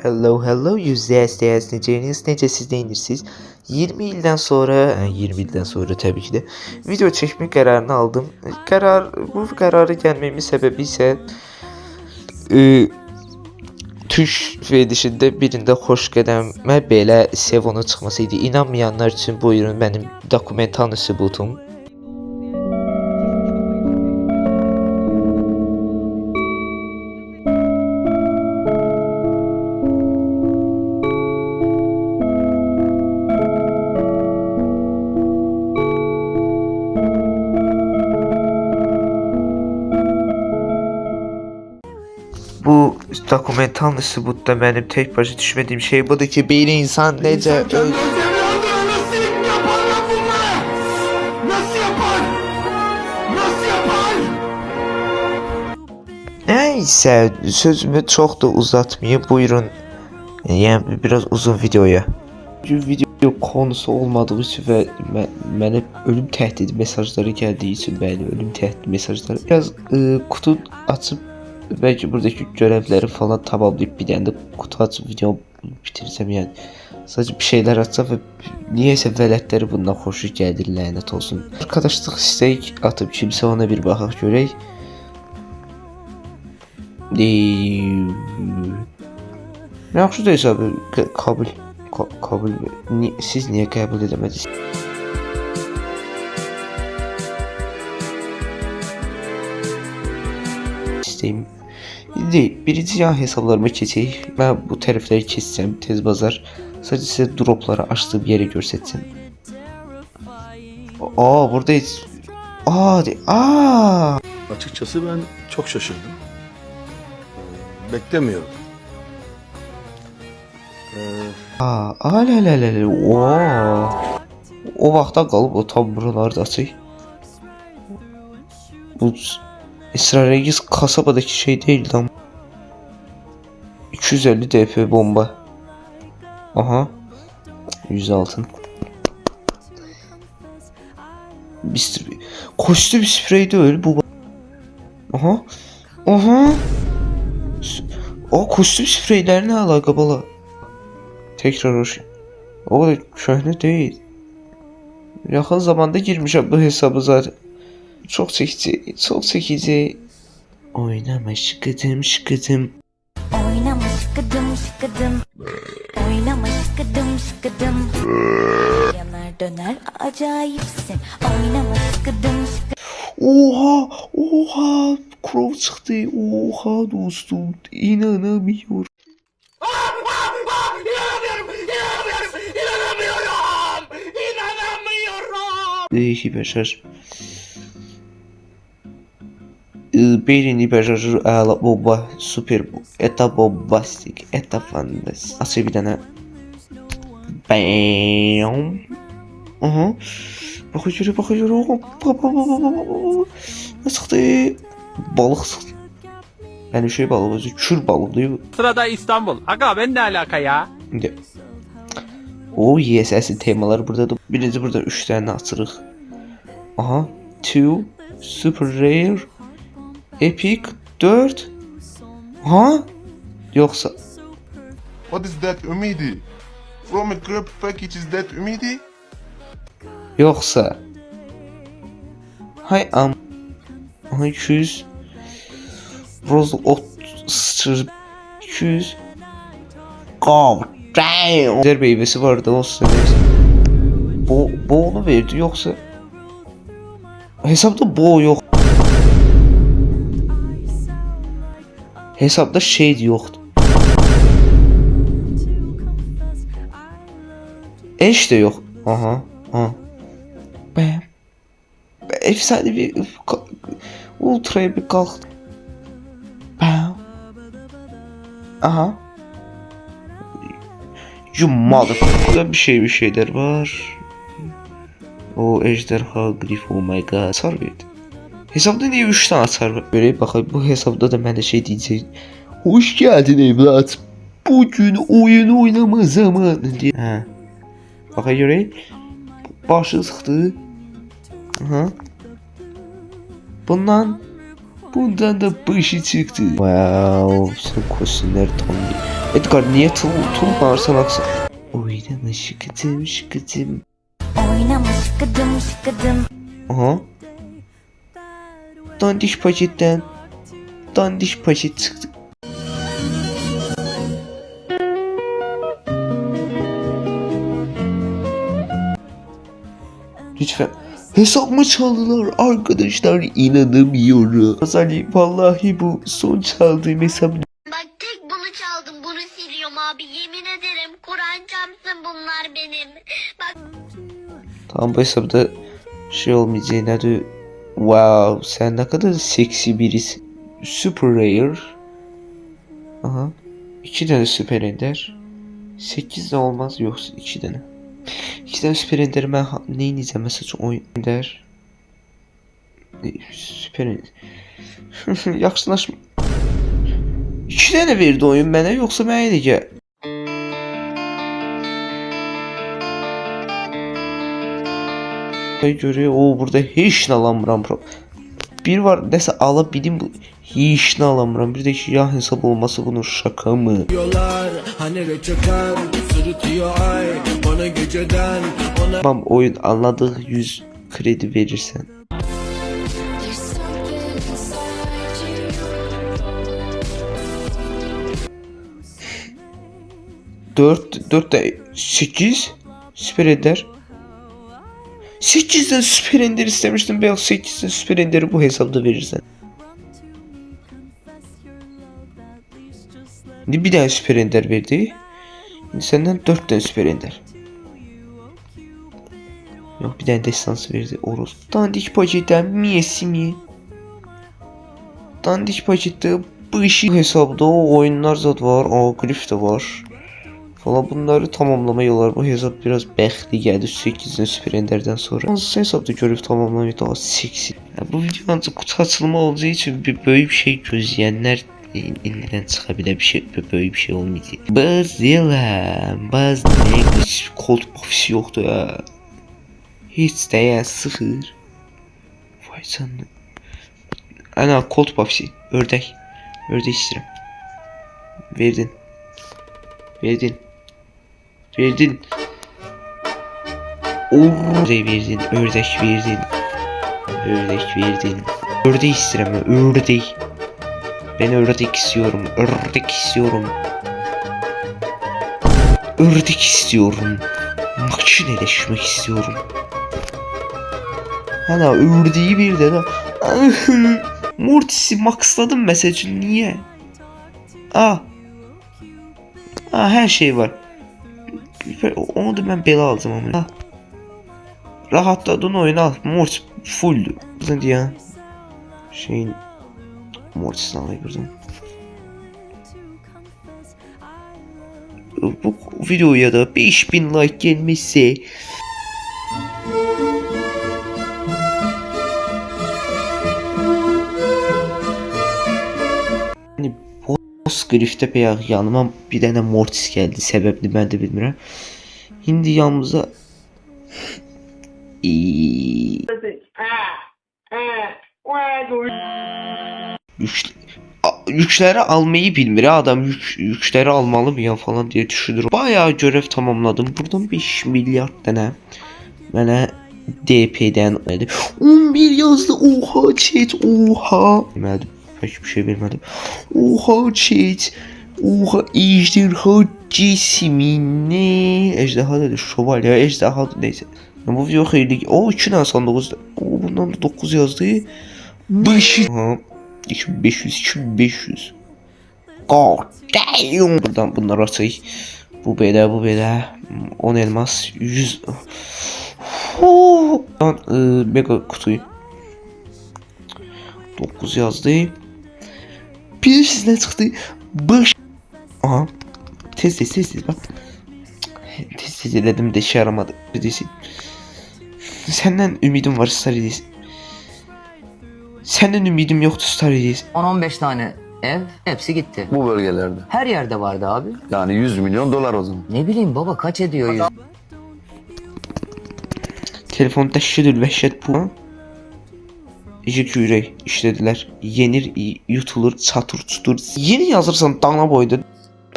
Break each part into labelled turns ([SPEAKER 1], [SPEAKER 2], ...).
[SPEAKER 1] Hello yüzdeyiz necəniz, necəsiz deyinirsiniz? 20 ildən sonra, 20 ildən sonra təbii ki də video çəkmək qərarını aldım. Bu qərara gəlməyimin səbəbi isə Türk verilişində birində xoş qədəmə belə Sevonun çıxması idi. İnanmayanlar üçün buyurun mənim dokumental sübutum. Bu dokumental sübutta mənim tek başa düşmediğim şey budur ki bir insan necə Neyse sözümü çok da uzatmayayım, buyurun yani biraz uzun videoya. Video konusu olmadığı için ve mənə ölüm təhdidi mesajları geldiği için ölüm təhdidi mesajları biraz kutu açıp belki buradaki görevleri falan tamamlayıp bir tane de kutu açıp video bitirsem yani. Sadece bir şeyler atsam ve niyeyse veletleri bundan hoşu gelir, lanet olsun. Arkadaşlık istek atıp kimse ona bir bakak görək. Yaxşı da hesabı kabul. Siz niye kabul edemediniz? İsteyim. Birinci yan hesaplarıma keçeyim. Ben bu tərəfləri keçsəm tez bazar. Sadece size dropları açtığım yeri görsetsem. Buradayız.
[SPEAKER 2] Açıkçası ben çok şaşırdım. Beklemiyordum.
[SPEAKER 1] O vaxta qalıb o tam buralarda açıq. Bu İsrarengiz kasabadaki şey değil lan. 250 DP bomba. Aha. 100 altın. Kostüm sprey de öyle bu. Aha. O kostüm spreyler ne alaka bala? Tekrar hoş. O da köhne değil. Yakın zamanda girmişim bu hesabı zaten. Çok çekici. Oynama şıkıdım.
[SPEAKER 3] Oynama şıkıdım. Oynama şıkıdım. Yanar döner acayipsin. Oynama şıkıdım.
[SPEAKER 1] Oha. Crow çıktı. Oha dostum. İnanamıyorum. Değişik başar. Birini başarır ala bomba super eta bombastik eta fantastik. Açı bir tane. Bam. Bakıyorum. Ne çıktı? Balık çıktı. Yani şey balığı, kür balığı değil mi?
[SPEAKER 4] Sırada İstanbul. Aga ben ne alaka ya?
[SPEAKER 1] Yes, temaları burada da. Birinci burada 3 tane açırıq. Aha. 2 super rare epic 4. Yoksa
[SPEAKER 5] What is that, Umidi? From a crap package is that, Umidi?
[SPEAKER 1] Yoksa Aha 200 Rose 200 God damn. Zer meyvesi vardı olsun. Bu onu verdi yoksa hesapta bu yok. Hesapta şey yoktu. Eş de yok. Aha. Bam. Efsane bir ultraya bir kalktı. Bam. Aha. Burada bir şeyler var. O ejderha grif, oh my god. Sar verdi. Hesapta niye 3 tane atar var? Böyle bakayım, bu hesapta da ben de şey diyeceğim. Hoş geldin evlat. Bugün oyun oynama zamanı diye. Bakayım göreyim. Başı sıktı. Bundan da başı çıktı. Wow, sen kostümler tam Edgar niye tul bağırsan aksın. Oynama şıkıdım şıkıdım.
[SPEAKER 3] Oynama şıkıdım şıkıdım.
[SPEAKER 1] Aha. Dandiş paketten. Dandiş paket çıktı. Lütfen. Hesap mı çaldılar arkadaşlar, inanamıyorum. Ali vallahi bu son çaldığım hesap.
[SPEAKER 6] Bak tek bunu çaldım, bunu siliyorum abi, yemin ederim Kur'an çarpsın bunlar benim. Bak
[SPEAKER 1] Tamam, bu hesapta şey olmayacağını adı. Wow, sen ne kadar seksi birisin. Super rare. Aha. 2 tane süper ender. 8 de olmaz, yoksa 2 tane. 2 tane süper ender ben neyin izlem mesela oyun ender. Süper ender. Yaxşılaşma. 2 tane verdi oyun mənə, yoksa mənə elə gəl. Göre o burada hiç ne alamıram bro. Bir var dese alabildim, bu hiç ne alamıram. Bir de ki ya hesap olması bunun şaka mı?
[SPEAKER 7] Hani çöker sırıtıyor ay bana geceden ona.
[SPEAKER 1] Tamam, oyun anladığı 100 kredi verirsen. Dört de 8 süper eder. 8'den süper ender istemiştim. Belki 8'den süper enderi bu hesapta verirsen. Şimdi bir tane süper ender verdi. Şimdi senden 4 tane süper ender. Yok, bir tane destansı verdi. Oros. Dandik paketten miyesi mi? Dandik pakette bu işi hesapta o oyunlar zat var. O grif de var. Falan bunları tamamlamayalar. Bu hesap biraz bəxtli geldi 8'den süper enderden sonra. Nasıl hesapta görüp tamamlamayı daha seksi. Yani bu video ancak kutu açılımı olacağı için böyle bir şey gözleyenler elinden çıkabilir, bir şey böyle bir şey olmayacak. Bazı ne hiç cold buff'si yoktu ya. Hiç de ya, sıfır. Vay canına. Ana cold buff'si. Ördek. Ördek istedim. Verdin. Verdin. Verdin. Ördek verdin. Ördek verdin. Ördek verdin. Ördek istedim. Ördek. Ben ördek istiyorum. Ördek istiyorum. Ördek istiyorum. Makineleşmek istiyorum. Hala ördeği bir de da. Mortis'i maxladım mesela, niye? Her şey var. Onu da ben bela aldım ama. Rahatladın, oyunu al. Mortis full. Ne diye? Şeyin Mortis'ini alayım buradan. Bu videoya da 5000 like gelmişse hani boss grift'e peyaq yanıma bir tane Mortis geldi. Səbəbini mən də bilmirəm. İndi yanımıza yükleri almayı bilmir adam, yükleri almalı mı ya falan diye düşünür. Bayağı görev tamamladım. Buradan 5 milyar tane mənə DP'den 11 yazdı. Oha chat, oha. Bilmədim. Pek bir şey bilmədim. Oha chat. Oha ejderha cismini. Ejderha dedi, şövalye ejderha neyse. Bu video xeyirli. O 2 tane sandıqızda. O bundan da 9 yazdı. 5. Aha. 2500. God damn. Buradan bunları açayım. Bu belə. 10 elmas. 100. Mega kutuyu. 9 yazdı. Bir sizden çıktı. 5. Aha. Tez bak. Tez dedim de işe yaramadı. Birisi. Senden ümidim var Stardust. Senden ümidim yoktu Stardust.
[SPEAKER 8] 10-15 tane ev, hepsi gitti.
[SPEAKER 2] Bu bölgelerde.
[SPEAKER 8] Her yerde vardı abi.
[SPEAKER 2] Yani 100 milyon dolar o zaman.
[SPEAKER 8] Ne bileyim baba, kaç ediyor 100?
[SPEAKER 1] Telefon dəhşətül vəhşət bu. İki yürek işlediler. Yenir, yutulur, çatır, tutur. Yeni yazırsan dana boyda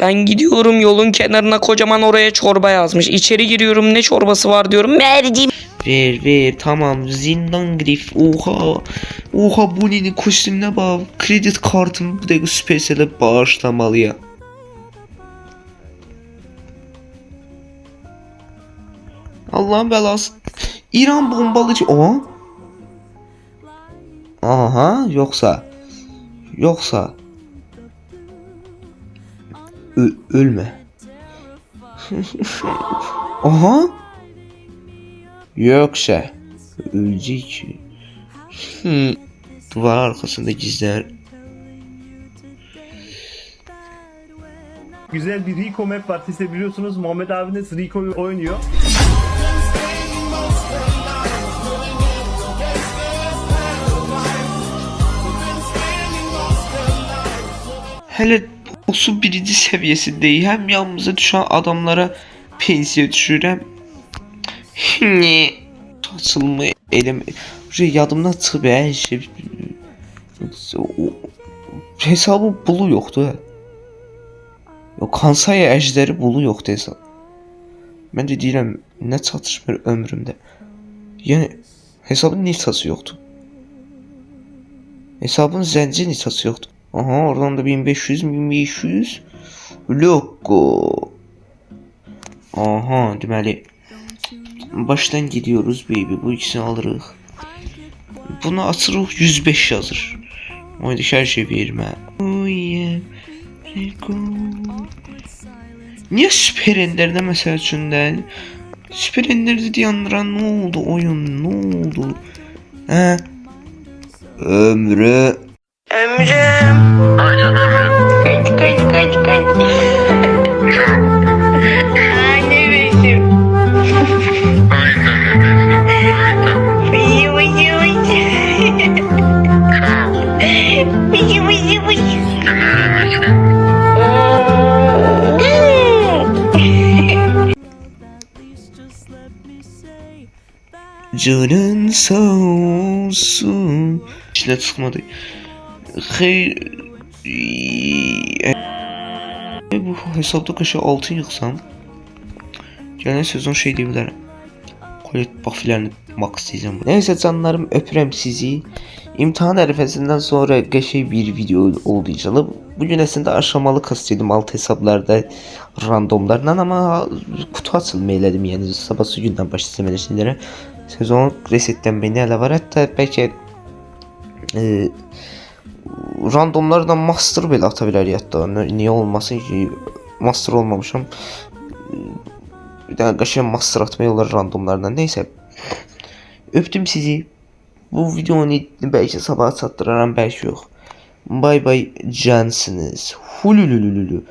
[SPEAKER 9] Ben gidiyorum yolun kenarına kocaman oraya çorba yazmış. İçeri giriyorum ne çorbası var diyorum. Mercimek.
[SPEAKER 1] Ver tamam zindan grif oha bu neyin kostümüne bak kredi kartımı bu dakika spesiyele bağışlamalıyım. Allah'ın belası İran bombalıcı o aha yoksa ölme aha yoksa ölecek. Duvar arkasında gizler.
[SPEAKER 10] Güzel bir Rico map var. Siz de biliyorsunuz Muhammed abiniz Rico'yu oynuyor.
[SPEAKER 1] Hele 31. seviyesindeyim. Hem yanımıza düşen adamlara pensiye düşürəm. Açılma elem. Yadımdan çıxıb hər şey. Hesabı bulu yoxdur. Yo Kansaya əjdəri bulu yoxdur hesab. Mən də deyirəm nə çatışmır ömrümdə. Yəni hesabın nitası yoxdur. Hesabın zənci nitası yoxdur. Aha oradan da 1500 Loco. Aha deməli baştan gidiyoruz baby bu ikisini alırıq. Bunu açırıq 105 yazır. Oyunda hər şey vermə. Oh yeah. Niye Süper Ender'de mesela üçünden? Süper Ender'de diyandıran ne oldu oyun ne oldu? He? Ömrüm.
[SPEAKER 6] Aynen kaç. Anne benim.
[SPEAKER 1] Canın sağ olsun. İçine çıkmadı. Bu hesapta kaşı altın yıksam. Gələn sezon şey deyilərəm. Kolet bafilərini max diyeceğim. Neyse canlarım öpürəm sizi. İmtahan ərəfəsindən sonra qəşəng bir video oldu inşallah. Bugün əslində aşamalı kastıydım alt hesablarda randomlarla ama kutu açılma elədim yani sabahsı gündən başlasam elə şeylərə. Sezon resetlənməyinə elə var hətta bəlkə randomlardan master belə ata bilərik hətta. Niyə olmasın ki master olmamışam. Bir daha qəşəng master atmaya olar randomlardan. Neyse. Öptüm sizi. Bu videonu belki sabah çatdıraram, belki yox. Bay bay cansınız. Hululululu.